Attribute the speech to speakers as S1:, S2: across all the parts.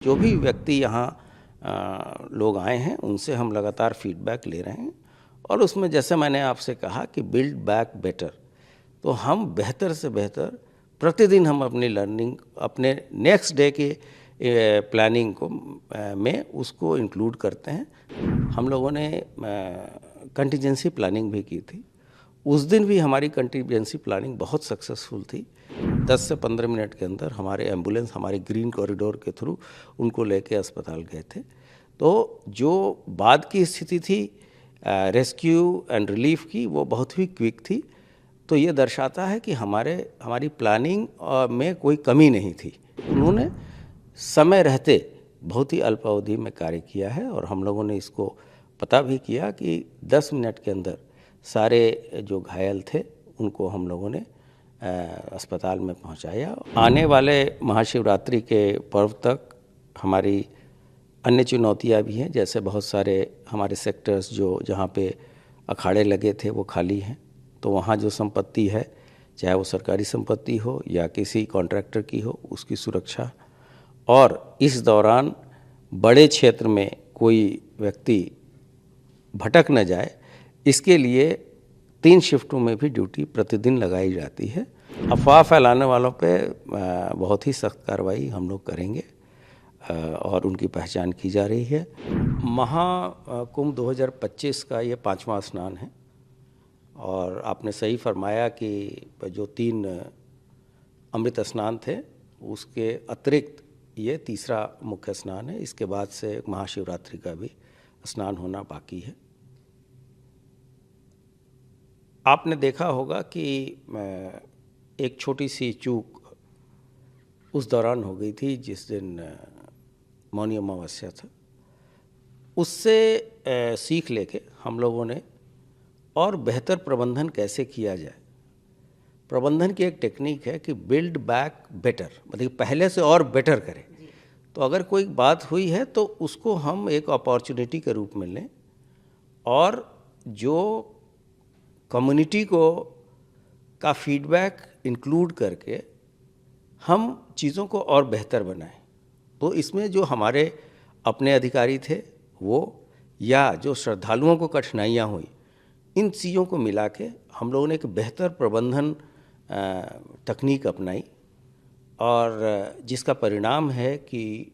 S1: जो भी व्यक्ति यहाँ लोग आए हैं उनसे हम लगातार फीडबैक ले रहे हैं और उसमें जैसे मैंने आपसे कहा कि बिल्ड बैक बेटर, तो हम बेहतर से बेहतर प्रतिदिन हम अपनी लर्निंग अपने नेक्स्ट डे की प्लानिंग को में उसको इंक्लूड करते हैं। हम लोगों ने कंटीजेंसी प्लानिंग भी की थी। उस दिन भी हमारी कंटीजेंसी प्लानिंग बहुत सक्सेसफुल थी। 10 से 15 मिनट के अंदर हमारे एम्बुलेंस हमारे ग्रीन कॉरिडोर के थ्रू उनको लेके अस्पताल गए थे। तो जो बाद की स्थिति थी रेस्क्यू एंड रिलीफ की, वो बहुत ही क्विक थी। तो ये दर्शाता है कि हमारी प्लानिंग में कोई कमी नहीं थी। उन्होंने समय रहते बहुत ही अल्पावधि में कार्य किया है और हम लोगों ने इसको पता भी किया कि 10 मिनट के अंदर सारे जो घायल थे उनको हम लोगों ने अस्पताल में पहुंचाया। आने वाले महाशिवरात्रि के पर्व तक हमारी अन्य चुनौतियां भी हैं, जैसे बहुत सारे हमारे सेक्टर्स जो जहां पे अखाड़े लगे थे वो खाली हैं, तो वहाँ जो संपत्ति है, चाहे वो सरकारी संपत्ति हो या किसी कॉन्ट्रैक्टर की हो, उसकी सुरक्षा, और इस दौरान बड़े क्षेत्र में कोई व्यक्ति भटक न जाए, इसके लिए 3 शिफ्टों में भी ड्यूटी प्रतिदिन लगाई जाती है। अफवाह फैलाने वालों पे बहुत ही सख्त कार्रवाई हम लोग करेंगे और उनकी पहचान की जा रही है। महाकुंभ 2025 का ये 5वां स्नान है और आपने सही फरमाया कि जो 3 अमृत स्नान थे उसके अतिरिक्त ये तीसरा मुख्य स्नान है। इसके बाद से महाशिवरात्रि का भी स्नान होना बाकी है। आपने देखा होगा कि एक छोटी सी चूक उस दौरान हो गई थी जिस दिन मौनी अमावस्या था। उससे सीख लेके हम लोगों ने और बेहतर प्रबंधन कैसे किया जाए। प्रबंधन की एक टेक्निक है कि बिल्ड बैक बेटर, मतलब पहले से और बेटर करें। तो अगर कोई बात हुई है तो उसको हम एक अपॉर्चुनिटी के रूप में लें और जो कम्युनिटी को का फीडबैक इंक्लूड करके हम चीज़ों को और बेहतर बनाएं। तो इसमें जो हमारे अपने अधिकारी थे वो, या जो श्रद्धालुओं को कठिनाइयाँ हुई, इन चीज़ों को मिला के हम लोगों ने एक बेहतर प्रबंधन तकनीक अपनाई और जिसका परिणाम है कि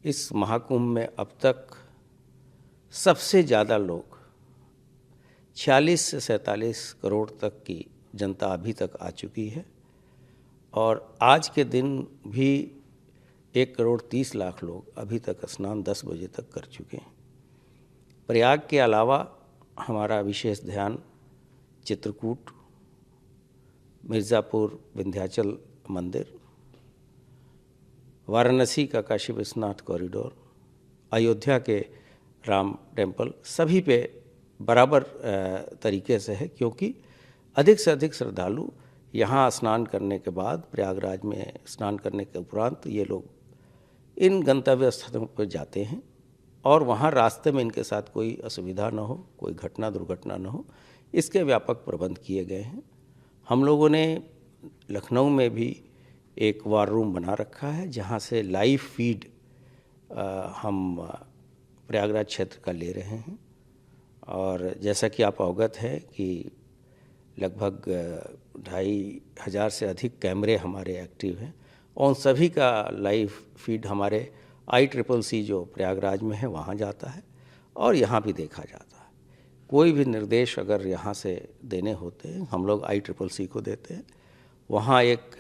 S1: इस महाकुंभ में अब तक सबसे ज़्यादा लोग 46 से 47 करोड़ तक की जनता अभी तक आ चुकी है और आज के दिन भी 1 करोड़ 30 लाख लोग अभी तक स्नान 10 बजे तक कर चुके हैं। प्रयाग के अलावा हमारा विशेष ध्यान चित्रकूट, मिर्ज़ापुर विंध्याचल मंदिर, वाराणसी का काशी विश्वनाथ कॉरिडोर, अयोध्या के राम टेम्पल, सभी पे बराबर तरीके से है, क्योंकि अधिक से अधिक श्रद्धालु यहाँ स्नान करने के बाद, प्रयागराज में स्नान करने के उपरांत ये लोग इन गंतव्य स्थलों पर जाते हैं और वहाँ रास्ते में इनके साथ कोई असुविधा न हो, कोई घटना दुर्घटना न हो, इसके व्यापक प्रबंध किए गए हैं। हम लोगों ने लखनऊ में भी एक वार रूम बना रखा है जहाँ से लाइव फीड हम प्रयागराज क्षेत्र का ले रहे हैं और जैसा कि आप अवगत हैं कि लगभग 2500 से अधिक कैमरे हमारे एक्टिव हैं और उन सभी का लाइव फीड हमारे ICCC जो प्रयागराज में है वहाँ जाता है और यहाँ भी देखा जाता है। कोई भी निर्देश अगर यहाँ से देने होते हैं हम लोग ICCC को देते हैं। वहाँ एक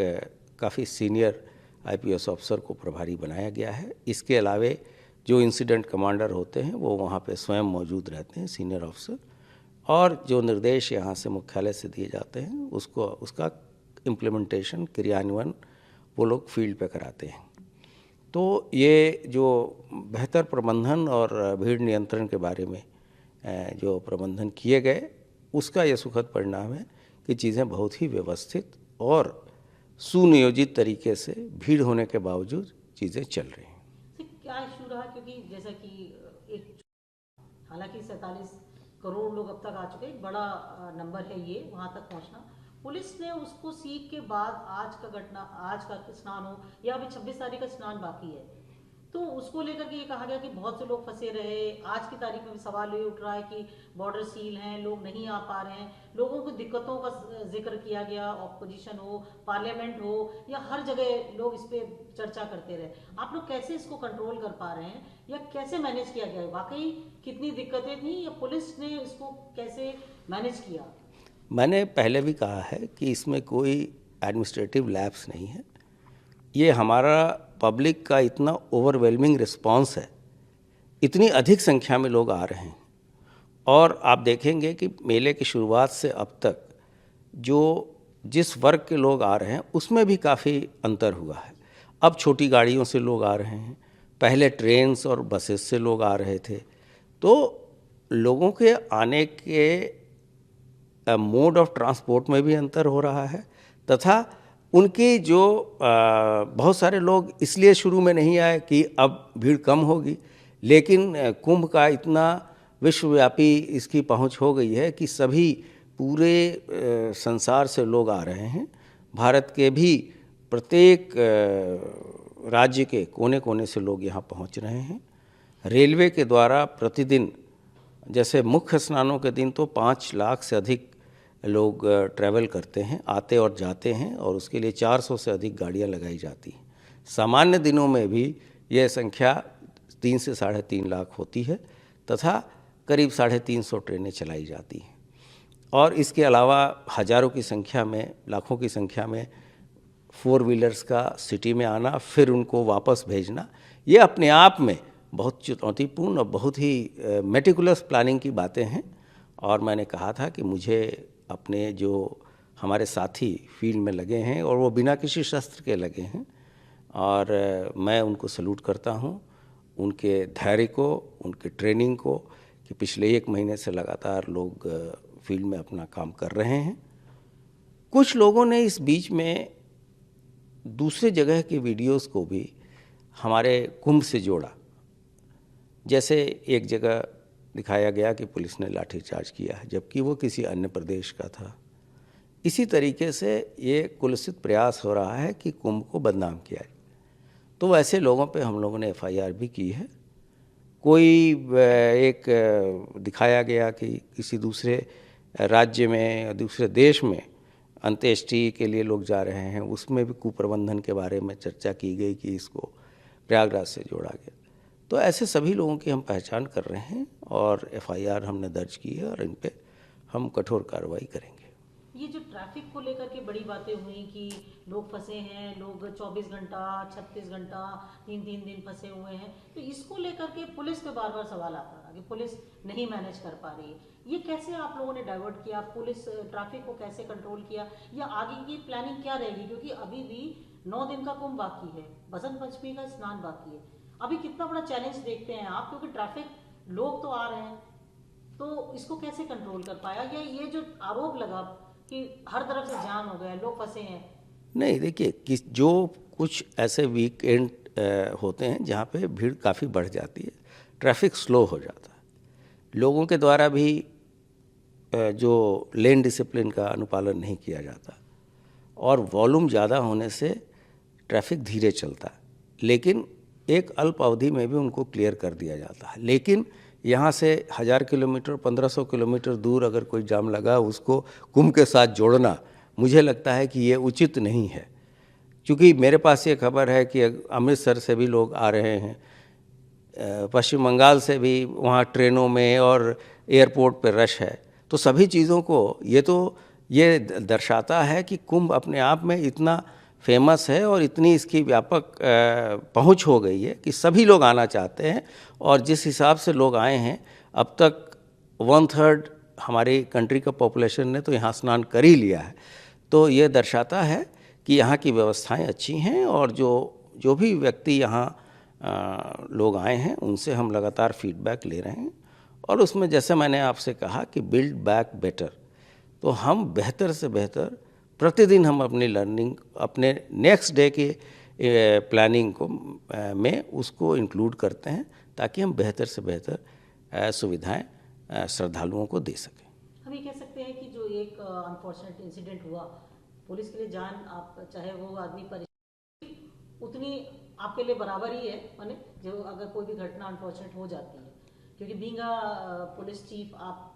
S1: काफ़ी सीनियर IPS ऑफिसर को प्रभारी बनाया गया है। इसके अलावे जो इंसिडेंट कमांडर होते हैं वो वहाँ पे स्वयं मौजूद रहते हैं, सीनियर ऑफिसर, और जो निर्देश यहाँ से मुख्यालय से दिए जाते हैं उसका इम्प्लीमेंटेशन, क्रियान्वयन वो लोग फील्ड पे कराते हैं। तो ये जो बेहतर प्रबंधन और भीड़ नियंत्रण के बारे में जो प्रबंधन किए गए उसका ये सुखद परिणाम है कि चीज़ें बहुत ही व्यवस्थित और सुनियोजित तरीके से भीड़ होने के बावजूद चीज़ें चल रही हैं।
S2: क्या इशू रहा, क्योंकि जैसा कि एक, हालांकि 47 करोड़ लोग अब तक आ चुके, एक बड़ा नंबर है ये, वहाँ तक पहुँचना। पुलिस ने उसको सीख के बाद आज का स्नान हो या अभी 26 तारीख का स्नान बाकी है, तो उसको लेकर के ये कहा गया कि बहुत से लोग फंसे रहे। आज की तारीख में भी सवाल ये उठ रहा है कि बॉर्डर सील हैं, लोग नहीं आ पा रहे हैं, लोगों को दिक्कतों का जिक्र किया गया, ऑपोजिशन हो, पार्लियामेंट हो, या हर जगह लोग इस पे चर्चा करते रहे। आप लोग कैसे इसको कंट्रोल कर पा रहे हैं, या कैसे मैनेज किया गया? वाकई कितनी दिक्कतें थी, या पुलिस ने इसको कैसे मैनेज किया?
S1: मैंने पहले भी कहा है कि इसमें कोई एडमिनिस्ट्रेटिव लैप्स नहीं है। ये हमारा पब्लिक का इतना ओवरवेलमिंग रिस्पांस है, इतनी अधिक संख्या में लोग आ रहे हैं। और आप देखेंगे कि मेले की शुरुआत से अब तक जो जिस वर्ग के लोग आ रहे हैं उसमें भी काफ़ी अंतर हुआ है। अब छोटी गाड़ियों से लोग आ रहे हैं, पहले ट्रेन्स और बसेस से लोग आ रहे थे। तो लोगों के आने के मोड ऑफ ट्रांसपोर्ट में भी अंतर हो रहा है, तथा उनकी जो बहुत सारे लोग इसलिए शुरू में नहीं आए कि अब भीड़ कम होगी, लेकिन कुंभ का इतना विश्वव्यापी इसकी पहुंच हो गई है कि सभी पूरे संसार से लोग आ रहे हैं। भारत के भी प्रत्येक राज्य के कोने कोने से लोग यहाँ पहुँच रहे हैं। रेलवे के द्वारा प्रतिदिन, जैसे मुख्य स्नानों के दिन तो 5 लाख से अधिक लोग ट्रैवल करते हैं, आते और जाते हैं, और उसके लिए 400 से अधिक गाड़ियाँ लगाई जाती हैं। सामान्य दिनों में भी यह संख्या 3 से 3.5 लाख होती है, तथा करीब 350 ट्रेनें चलाई जाती हैं। और इसके अलावा हज़ारों की संख्या में, लाखों की संख्या में 4 व्हीलर्स का सिटी में आना, फिर उनको वापस भेजना, ये अपने आप में बहुत चुनौतीपूर्ण और बहुत ही मेटिकुलस प्लानिंग की बातें हैं। और मैंने कहा था कि मुझे अपने जो हमारे साथी फील्ड में लगे हैं और वो बिना किसी शस्त्र के लगे हैं, और मैं उनको सल्यूट करता हूँ, उनके धैर्य को, उनके ट्रेनिंग को, कि पिछले 1 महीने से लगातार लोग फील्ड में अपना काम कर रहे हैं। कुछ लोगों ने इस बीच में दूसरे जगह के वीडियोस को भी हमारे कुंभ से जोड़ा। जैसे एक जगह दिखाया गया कि पुलिस ने लाठीचार्ज किया है, जबकि वो किसी अन्य प्रदेश का था। इसी तरीके से ये कुलसित प्रयास हो रहा है कि कुंभ को बदनाम किया जाए। तो ऐसे लोगों पे हम लोगों ने FIR भी की है। कोई एक दिखाया गया कि किसी दूसरे राज्य में, दूसरे देश में अंत्येष्टि के लिए लोग जा रहे हैं, उसमें भी कुप्रबंधन के बारे में चर्चा की गई कि इसको प्रयागराज से जोड़ा गया। तो ऐसे सभी लोगों की हम पहचान कर रहे हैं और FIR हमने दर्ज की है, और इन पे हम कठोर कार्रवाई करेंगे।
S2: ये जो ट्रैफिक को लेकर के बड़ी बातें हुई कि लोग फंसे हैं, लोग 24 घंटा 36 घंटा 3-3 दिन फंसे हुए हैं, तो इसको लेकर के पुलिस पे बार बार सवाल आता रहा कि पुलिस नहीं मैनेज कर पा रही है। ये कैसे आप लोगों ने डाइवर्ट किया, पुलिस ट्रैफिक को कैसे कंट्रोल किया, या आगे की प्लानिंग क्या रहेगी? क्योंकि अभी भी 9 दिन का कुंभ बाकी है, बसंत पंचमी का स्नान बाकी है। अभी कितना बड़ा चैलेंज देखते हैं आप, क्योंकि ट्रैफिक, लोग तो आ रहे हैं, तो इसको कैसे कंट्रोल कर पाया? या ये जो आरोप लगा कि हर तरफ से जाम हो गया, लोग फंसे हैं?
S1: नहीं, देखिए कि जो कुछ ऐसे वीकेंड होते हैं जहाँ पे भीड़ काफ़ी बढ़ जाती है, ट्रैफिक स्लो हो जाता है, लोगों के द्वारा भी जो लेन डिसिप्लिन का अनुपालन नहीं किया जाता, और वॉल्यूम ज़्यादा होने से ट्रैफिक धीरे चलता है, लेकिन एक अल्प अवधि में भी उनको क्लियर कर दिया जाता है। लेकिन यहाँ से 1000 किलोमीटर 1500 किलोमीटर दूर अगर कोई जाम लगा, उसको कुंभ के साथ जोड़ना, मुझे लगता है कि ये उचित नहीं है। क्योंकि मेरे पास ये खबर है कि अमृतसर से भी लोग आ रहे हैं, पश्चिम बंगाल से भी वहाँ ट्रेनों में और एयरपोर्ट पर रश है। तो सभी चीज़ों को ये दर्शाता है कि कुंभ अपने आप में इतना फेमस है और इतनी इसकी व्यापक पहुंच हो गई है कि सभी लोग आना चाहते हैं। और जिस हिसाब से लोग आए हैं, अब तक 1/3 हमारी कंट्री का पॉपुलेशन ने तो यहाँ स्नान कर ही लिया है। तो ये दर्शाता है कि यहाँ की व्यवस्थाएं अच्छी हैं, और जो भी व्यक्ति यहाँ लोग आए हैं उनसे हम लगातार फीडबैक ले रहे हैं। और उसमें जैसे मैंने आपसे कहा कि बिल्ड बैक बेटर, तो हम बेहतर से बेहतर प्रतिदिन हम अपनी लर्निंग, अपने नेक्स्ट डे की प्लानिंग को में उसको इंक्लूड करते हैं, ताकि हम बेहतर से बेहतर सुविधाएं श्रद्धालुओं को दे सकें।
S2: हम ये कह सकते हैं कि जो एक अनफॉर्चुनेट इंसिडेंट हुआ, पुलिस के लिए जान, आप चाहे वो आदमी उतनी आपके लिए बराबर ही है, माने जो अगर कोई भी घटना अनफॉर्चुनेट हो जाती है, क्योंकि बीइंग अ पुलिस चीफ आप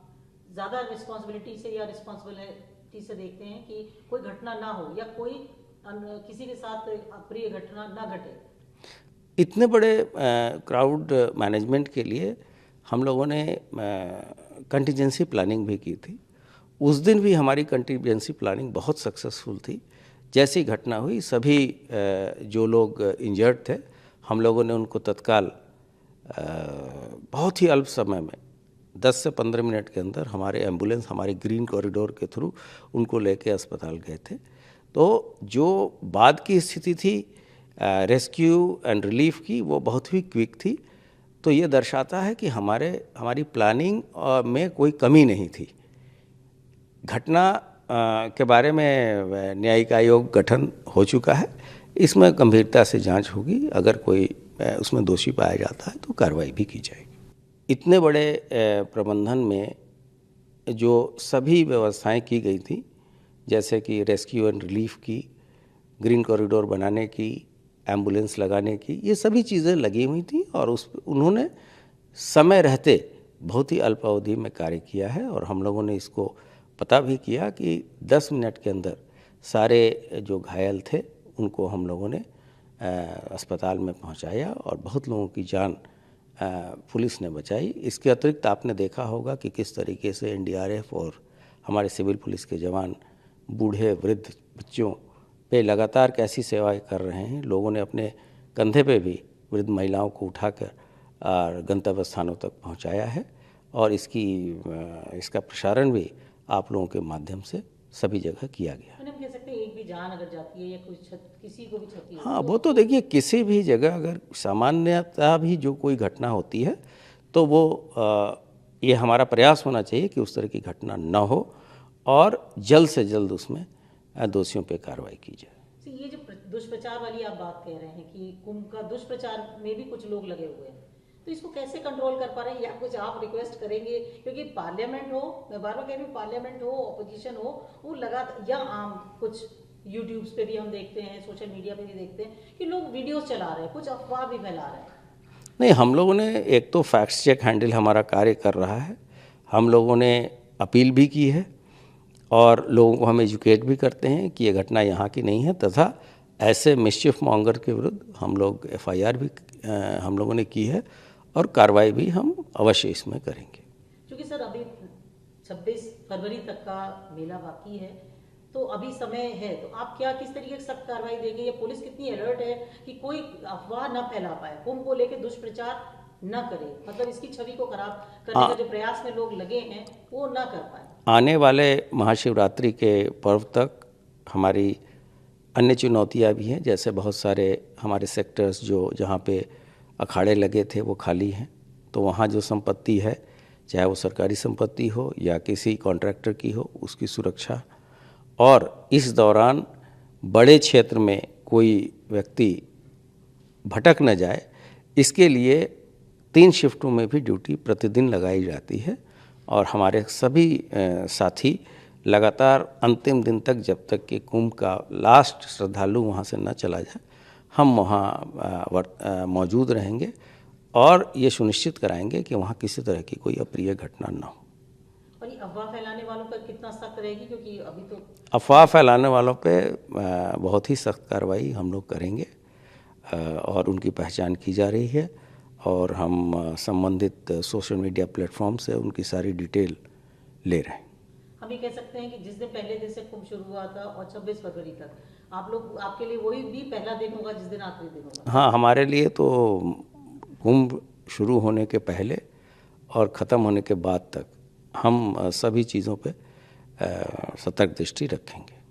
S2: ज़्यादा रिस्पॉन्सिबिलिटी से या रिस्पॉन्सिबिलिटी से देखते हैं कि कोई घटना ना हो या कोई किसी के साथ अप्रिय घटना ना घटे।
S1: इतने बड़े क्राउड मैनेजमेंट के लिए हम लोगों ने कंटिजेंसी प्लानिंग भी की थी। उस दिन भी हमारी कंटिजेंसी प्लानिंग बहुत सक्सेसफुल थी। जैसी घटना हुई सभी जो लोग इंजर्ड थे हम लोगों ने उनको तत्काल बहुत ही अल्प समय में 10 से 15 मिनट के अंदर हमारे एम्बुलेंस हमारे ग्रीन कॉरिडोर के थ्रू उनको लेके अस्पताल गए थे। तो जो बाद की स्थिति थी रेस्क्यू एंड रिलीफ की वो बहुत ही क्विक थी। तो ये दर्शाता है कि हमारी प्लानिंग में कोई कमी नहीं थी। घटना के बारे में न्यायिक आयोग गठन हो चुका है, इसमें गंभीरता से जांच होगी। अगर कोई उसमें दोषी पाया जाता है तो कार्रवाई भी की जाएगी। इतने बड़े प्रबंधन में जो सभी व्यवस्थाएं की गई थी, जैसे कि रेस्क्यू एंड रिलीफ की, ग्रीन कॉरिडोर बनाने की, एम्बुलेंस लगाने की, ये सभी चीज़ें लगी हुई थी और उन्होंने समय रहते बहुत ही अल्प अवधि में कार्य किया है। और हम लोगों ने इसको पता भी किया कि 10 मिनट के अंदर सारे जो घायल थे उनको हम लोगों ने अस्पताल में पहुंचाया और बहुत लोगों की जान पुलिस ने बचाई। इसके अतिरिक्त आपने देखा होगा कि किस तरीके से एनडीआरएफ और हमारे सिविल पुलिस के जवान बूढ़े वृद्ध बच्चों पे लगातार कैसी सेवाएं कर रहे हैं। लोगों ने अपने कंधे पे भी वृद्ध महिलाओं को उठाकर और गंतव्य स्थानों तक पहुंचाया है और इसका प्रसारण भी आप लोगों के माध्यम से सभी जगह किया गया।
S2: हम कह सकते हैं एक भी जान अगर जाती है या किसी को भी क्षति हो,
S1: हाँ, वो तो देखिए किसी भी जगह अगर सामान्यतः भी जो कोई घटना होती है तो वो ये हमारा प्रयास होना चाहिए कि उस तरह की घटना न हो और जल्द से जल्द उसमें दोषियों पे कार्रवाई की जाए।
S2: ये जो दुष्प्रचार वाली आप बात कह रहे हैं कि कुंभ का दुष्प्रचार में भी कुछ लोग लगे हुए हैं, तो इसको कैसे कंट्रोल कर पा रहे हैं या कुछ आप रिक्वेस्ट करेंगे? क्योंकि पार्लियामेंट हो, मैं बार बार कह रही हूँ, पार्लियामेंट हो, ऑपोजिशन हो, वो लगातार या आम कुछ यूट्यूब्स पे भी हम देखते हैं, सोशल मीडिया पे भी देखते हैं कि लोग वीडियोस चला रहे हैं, कुछ अफवाह भी फैला रहे हैं।
S1: नहीं, हम लोगों ने एक तो फैक्ट चेक हैंडल हमारा कार्य कर रहा है। हम लोगों ने अपील भी की है और लोगों को हम एजुकेट भी करते हैं कि ये घटना यहाँ की नहीं है, तथा ऐसे मिसचिफ मॉन्गर के विरुद्ध हम लोग FIR भी हम लोगों ने की है और कार्रवाई भी हम अवश्य इसमें करेंगे।
S2: क्योंकि सर अभी 26 फरवरी तक का मेला बाकी है, तो अभी समय है, तो आप क्या किस तरीके से सख्त कार्रवाई देंगे या पुलिस कितनी अलर्ट है कि कोई अफवाह न फैला पाए, कुंभ को लेकर दुष्प्रचार न करे, मतलब इसकी छवि को खराब करने का जो प्रयास में लोग लगे हैं वो न कर पाए?
S1: आने वाले महाशिवरात्रि के पर्व तक हमारी अन्य चुनौतियां भी हैं। जैसे बहुत सारे हमारे सेक्टर्स जहाँ पे अखाड़े लगे थे वो खाली हैं, तो वहाँ जो संपत्ति है, चाहे वो सरकारी संपत्ति हो या किसी कॉन्ट्रैक्टर की हो, उसकी सुरक्षा, और इस दौरान बड़े क्षेत्र में कोई व्यक्ति भटक न जाए, इसके लिए 3 शिफ्टों में भी ड्यूटी प्रतिदिन लगाई जाती है। और हमारे सभी साथी लगातार अंतिम दिन तक, जब तक कि कुंभ का लास्ट श्रद्धालु वहाँ से न चला जाए, हम वहाँ मौजूद रहेंगे और ये सुनिश्चित कराएंगे कि वहाँ किसी तरह की कोई अप्रिय घटना न हो।
S2: और ये अफवाह फैलाने वालों पर कितना सख्त रहेगी? क्योंकि अभी तो
S1: अफवाह फैलाने वालों पे बहुत ही सख्त कार्रवाई हम लोग करेंगे और उनकी पहचान की जा रही है और हम संबंधित सोशल मीडिया प्लेटफॉर्म से उनकी सारी डिटेल ले रहे हैं।
S2: हम ये कह सकते हैं कि जिस दिन पहले दिन से कुंभ शुरू हुआ था और 26 फरवरी तक आपके लिए वही भी पहला दिन होगा जिस दिन आखिरी दिन होगा?
S1: हाँ, हमारे लिए तो कुंभ शुरू होने के पहले और ख़त्म होने के बाद तक हम सभी चीज़ों पे सतर्क दृष्टि रखेंगे।